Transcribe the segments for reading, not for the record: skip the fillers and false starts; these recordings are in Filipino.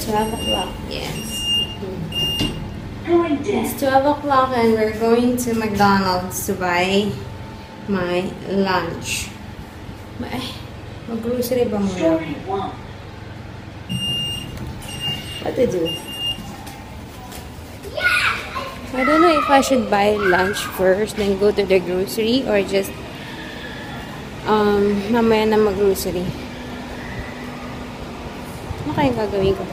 12 o'clock, yes. It's 12 o'clock and we're going to McDonald's to buy my lunch. Mag-grocery ba muna? What to do? I don't know if I should buy lunch first, then go to the grocery, or just mamaya na mag-grocery. Ano kayang gagawin ko?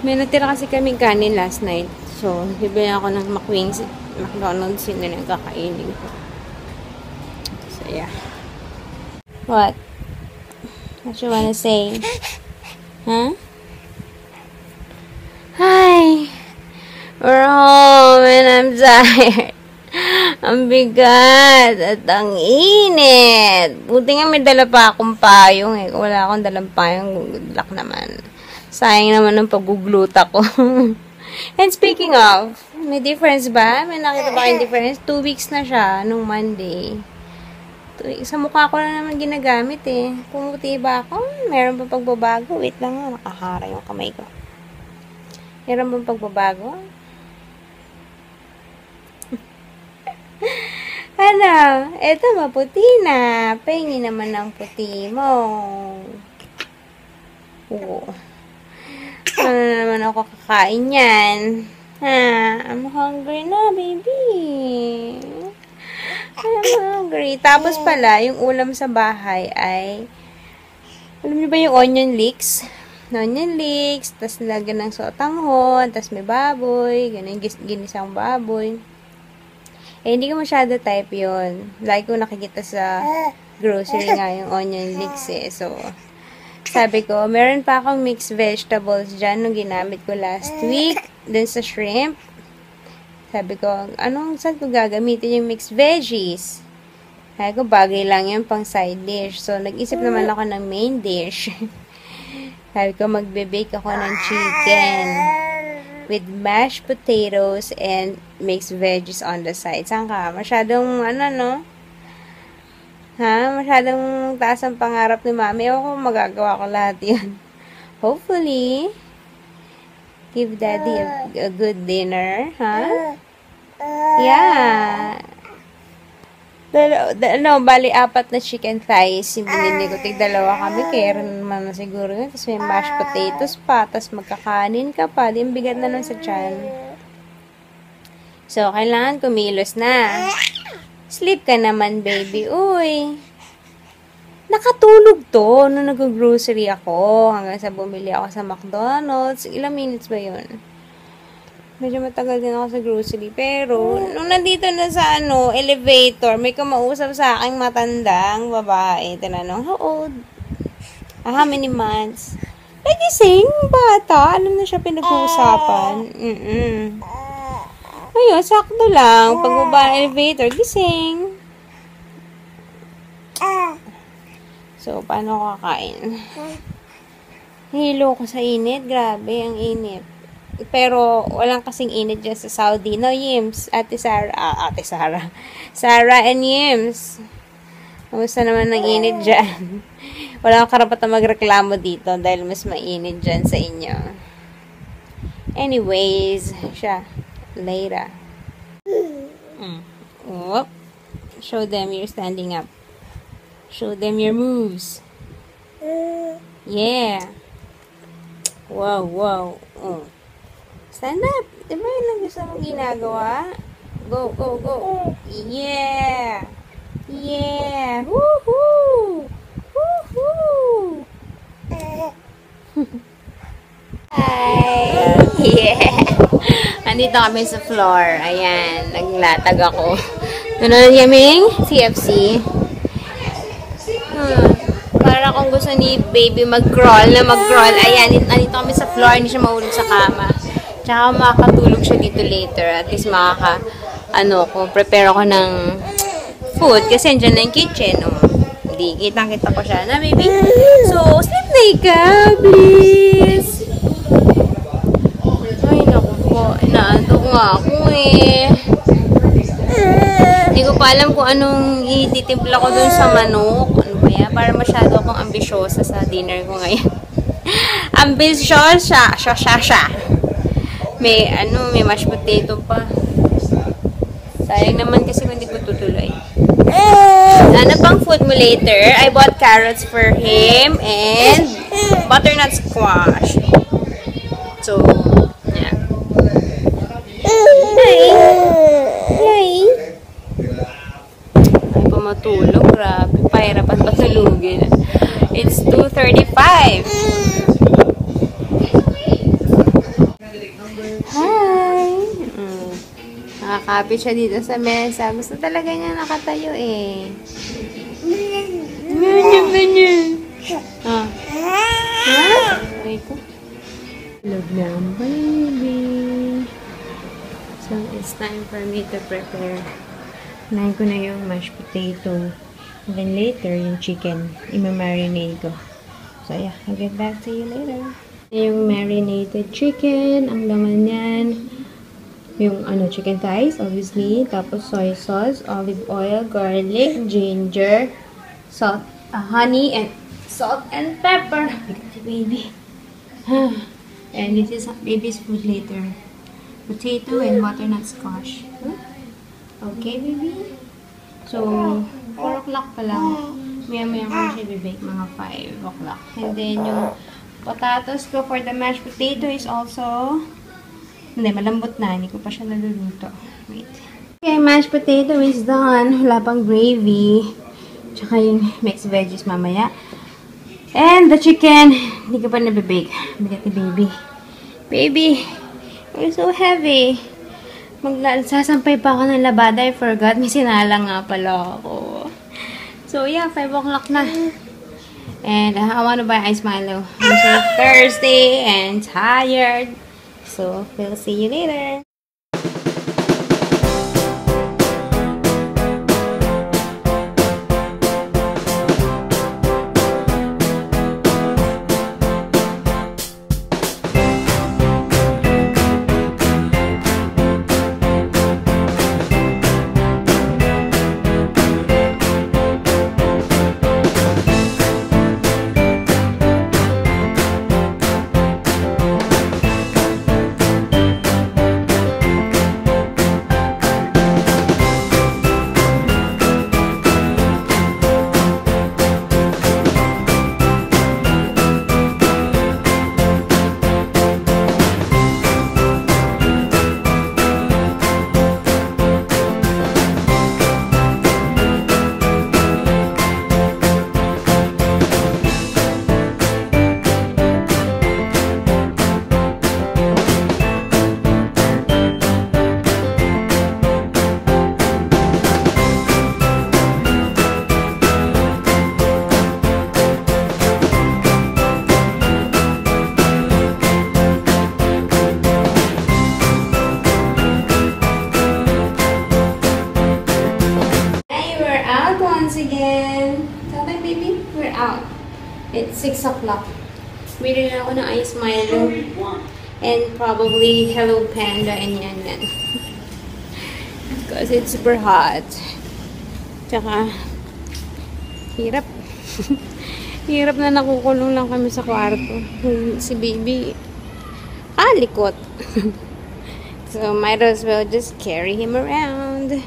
May natira kasi kaming kanin last night. So, bibili ako ng McDonald's, yun na lang kakainin ko. So, yeah. What? What you wanna say? Huh? Hi! We're home and I'm tired. Ang bigat at ang init. Buti nga may dala pa akong payong eh. Kung wala akong dalang payong, good luck naman. Sayang naman ng paggugluta ko. And speaking of, may difference ba? May nakita ba kayong difference? 2 weeks na siya, nung Monday. 2 weeks. Sa mukha ko na naman ginagamit eh. Pumuti ba ako? Meron ba pagbabago? Wait lang nga, nakahara yung kamay ko. Meron ba pagbabago? Ano? Eto, maputi na. Pahingi naman ng puti mo. Oo. Ano naman ako kakain yan? Ha? I'm hungry na, baby. I'm hungry. Tapos pala, yung ulam sa bahay ay, alam niyo ba yung onion leeks? Onion leeks, tas nilagyan ng sotanghon, tas may baboy, ganun, ginisang baboy. Eh, hindi ko masyado type yun. Lagi ko nakikita sa grocery nga yung onion leeks eh. So, sabi ko, meron pa akong mixed vegetables dyan nung ginamit ko last week. Dun sa shrimp. Sabi ko, saan ko gagamitin yung mixed veggies? Sabi ko, bagay lang yun pang side dish. So, nag-isip naman ako ng main dish. Sabi ko, magbe-bake ako ng chicken with mashed potatoes and mixed veggies on the side. Saan ka? Masyadong, no? Ha? Masyadong taas ang pangarap ni Mami. Ako magagawa ko lahat yun. Hopefully, give Daddy a good dinner. Ha? Yeah. Bali, 4 na chicken thighs. Binili ko. Tig-2 kami. Kaya rin naman na siguro yun. Tapos may mashed potatoes pa. Tapos magkakanin ka pa. Di ang bigat na nun sa tiyan. So, kailangan kumilos na. Sleep ka naman, baby. Uy. Nakatulog to nung nag-grocery ako. Hanggang sa bumili ako sa McDonald's. Ilang minutes ba yun? Medyo matagal din ako sa grocery. Pero, nung nandito na sa elevator, may kumausap sa aking matandang babae. Tinanong, how old? How many months? Nagising, bata. Alam na siya pinag-uusapan. Ayun, sakto lang. Pagbaba ng elevator, gising. So, paano ko kakain? Hilo ko sa init. Grabe, ang init. Pero, walang kasing init dyan sa Saudi. No, Yims? Ate Sarah. Sarah and Yims. Kamusta naman ng init dyan? Wala akong karapatan magreklamo dito dahil mas mainit dyan sa inyo. Anyways, siya. Later. Whoop. Show them you're standing up. Show them your moves. Yeah. Wow. Stand up. Diba yun ang gusto mong ginagawa? Go. Yeah. Woohoo. Hi. Yeah. Nandito kami sa floor. Ayan. Naglatag ako. Nanonood kaming CFC. Para kung gusto ni baby mag-crawl. Ayan. Nandito kami sa floor. Hindi siya mahulog sa kama. Tsaka makakatulog siya dito later. At least prepare ako ng food. Kasi andyan na yung kitchen. Hindi. Kitang-kita ko siya na baby. So, sleep na ikaw, please. Ay, naku po. Inaantok nga ako eh. Hindi ko pa alam kung anong ititimpla ko dun sa manok. Ano ba yan? Para masyado akong ambisyosa sa dinner ko ngayon. Ambisyosa. Siya. May, may mashed potato pa. Sayang naman kasi kung hindi ko tutuloy. Ano pang food mo later? I bought carrots for him and butternut squash. So, yeah. Yay! Ay, pumatulog. Grabe. Pahirapan patulugin. It's 2:35. Hi! Nakakapit siya dito sa mesa. Gusto talaga niya nakatayo eh. Ah. Ha? Aray ko. Love na ang baby. So, it's time for me to prepare. Nahin ko na yung mashed potato. And then later, yung chicken. Ima-marinate ko. So, yeah. I'll get back to you later. Yung marinated chicken. Ang laman yan. Yung chicken thighs, obviously. Tapos soy sauce, olive oil, garlic, ginger, salt, honey, and salt and pepper. Baby. And this is baby's food later. Potato and butternut squash. Okay, baby? So, 4 o'clock pa lang. Maya-maya ko siya bibake, mga 5 o'clock. And then, yung potatoes ko for the mashed potato is also... Hindi, malambot na. Hindi ko pa siya naluluto. Wait. Okay, mashed potato is done. Wala pang gravy. Tsaka yung mixed veggies mamaya. And the chicken, hindi ko pa nabibake. Bigat ni baby. Baby, you're so heavy. Sasampay pa ako ng labada. I forgot. May sinala nga pala ako. So, yeah, 5 o'clock na. And I want to buy ice Milo. I'm so thirsty and tired. So, we'll see you later. It's 6 o'clock. Bili na ako ng ice Milo. And probably Hello Panda and yan. Because it's super hot. Tsaka, hirap. Hirap na nakukulong lang kami sa kwarto. Si baby, likot. So, might as well just carry him around.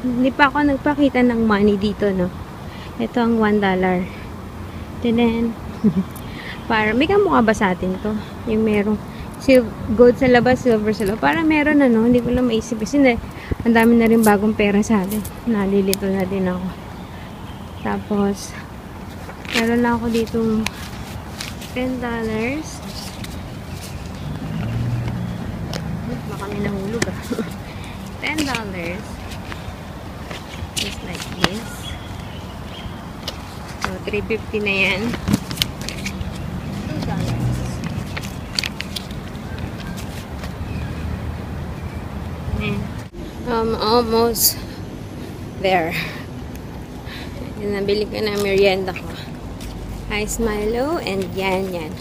Hindi pa ako nagpakita ng money dito, no? Ito ang $1. Then, para, may kamukha ba sa atin to? Yung merong gold sa labas, silver sa loob. Para meron hindi ko lang maisip. Kasi ang dami na rin bagong pera sa atin. Nalilito na din ako. Tapos, meron na ako ditong $10. Baka may nahulog $10. Just like this. So, $3.50 na yan. $2. Almost there. Nabili ko na merienda ko. Ice Milo and yan.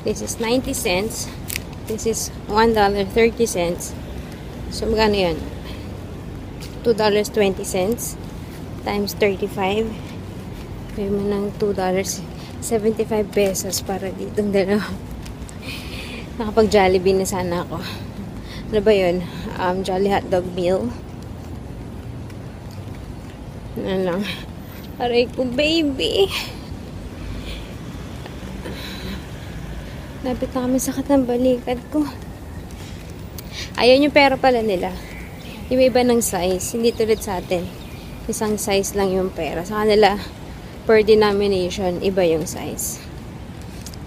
This is 90 cents. This is $1.30. So, magkano yan? $2.20 times 35. Kaya mo ng $2. 75 pesos para ditong dalawa. Nakapag Jollibee na sana ako. Ano ba yun? Jolly hotdog meal. Ano lang. Aray ko, baby. Lapit na kami sa katang balikat ko. Ayun yung pera pala nila. Yung iba ng size. Hindi tulad sa atin. Isang size lang yung pera. Sa kanila, per denomination, iba yung size.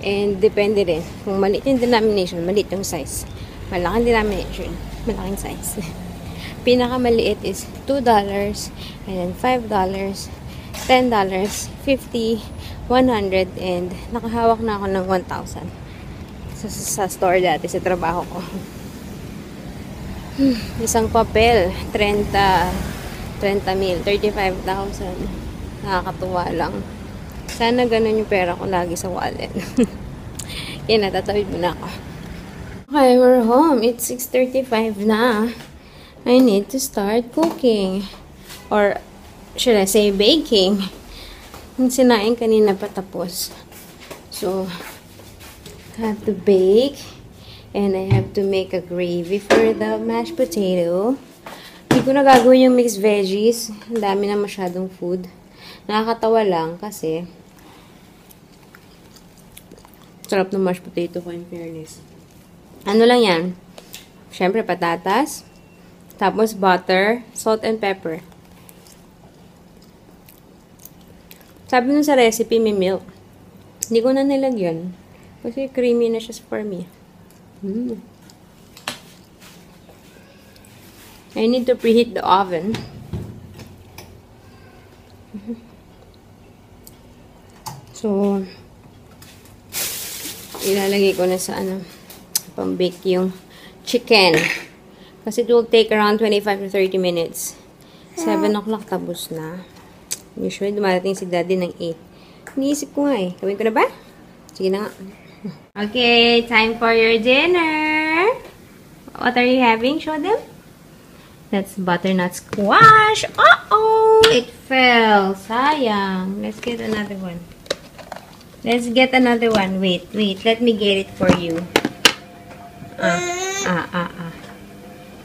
And depende rin. Kung maliit yung denomination, maliit yung size. Malaking denomination, malaking size. Pinakamaliit is $2, and then $5, $10, $50, 100, and nakahawak na ako ng 1,000 sa store dati, sa trabaho ko. Isang papel, 30 mil, 35,000. Nakakatuwa lang. Sana ganun yung pera ko lagi sa wallet. Kaya natatawid mo na ako. Okay, we're home. It's 6:35 na. I need to start cooking. Or, should I say baking? Yung sinain kanina patapos. So, I have to bake. And I have to make a gravy for the mashed potato. Hindi ko na gagawin yung mixed veggies. Ang dami na masyadong food. Nakakatawa lang kasi sarap ng mashed potato ko, in fairness. Ano lang yan? Siyempre, patatas. Tapos, butter, salt, and pepper. Sabi nun sa recipe, may milk. Hindi ko na nilagyan. Kasi creamy na siya for me. I need to preheat the oven. So, ilalagay ko na sa pang-bake yung chicken. Kasi it will take around 25 to 30 minutes. 7 o'clock tapos na. Usually, dumarating si daddy ng 8. Iniisip ko nga eh. Gawin ko na ba? Sige na nga. Okay, time for your dinner. What are you having? Show them. That's butternut squash. Uh-oh! It fell. Sayang. Let's get another one. Let's get another one. Wait. Let me get it for you.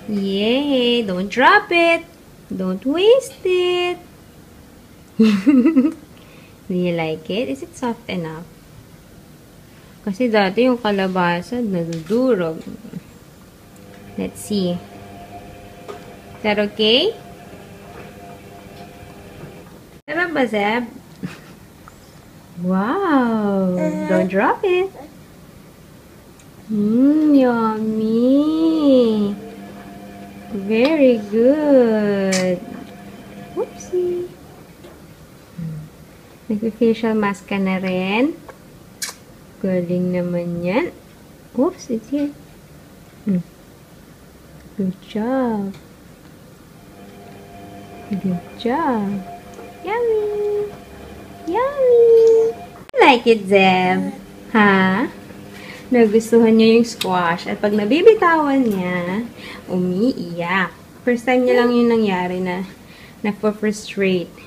Yay! Don't drop it. Don't waste it. Do you like it? Is it soft enough? Kasi dati yung kalabasa nadudurog. Let's see. Is that okay? Sarap ba, Zeb? Wow! Don't drop it. Yummy! Very good. Whoopsie! Nag-facial mask ka na rin. Galing naman yan. Oops, it's here. Good job. Good job. Yummy! Yummy! Like it, Zeb? Ha? Nagustuhan niya yung squash. At pag nabibitawan niya, umiiyak. First time niya lang yung nangyari na nagpo-frustrate.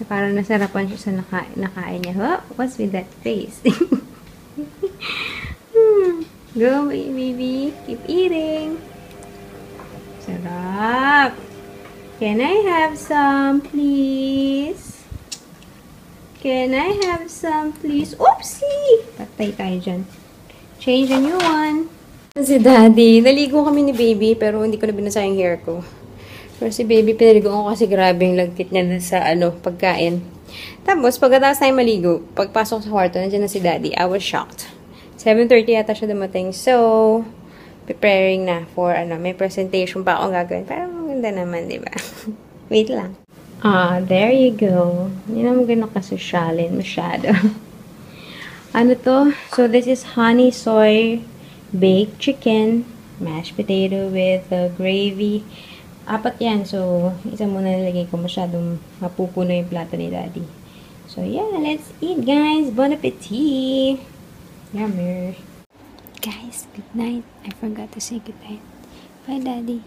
Parang nasarapan siya sa nakain niya. Oh, what's with that face? Go, baby. Keep eating. Sarap. Can I have some, please? Can I have some, please? Oopsie! Patay tayo dyan. Change a new one. Si Daddy, naligo kami ni Baby, pero hindi ko na binasa yung hair ko. Pero si Baby, pinaligo ko kasi grabe yung lagkit niya sa pagkain. Tapos, pagkatapos tayo maligo, pagpasok sa kwarto, nandiyan na si Daddy. I was shocked. 7:30 yata siya dumating. So, preparing na for, may presentation pa akong gagawin. Parang maganda naman, di ba? Wait lang. There you go. Hindi naman ganun kasosyalin masyado. Ano to? So, this is honey soy baked chicken, mashed potato with gravy. 4 yan. So, isa muna nilagay ko. Masyadong mapupuno yung plato ni Daddy. So, yeah. Let's eat, guys. Bon appetit! Yummy. Guys, good night. I forgot to say good night. Bye, Daddy.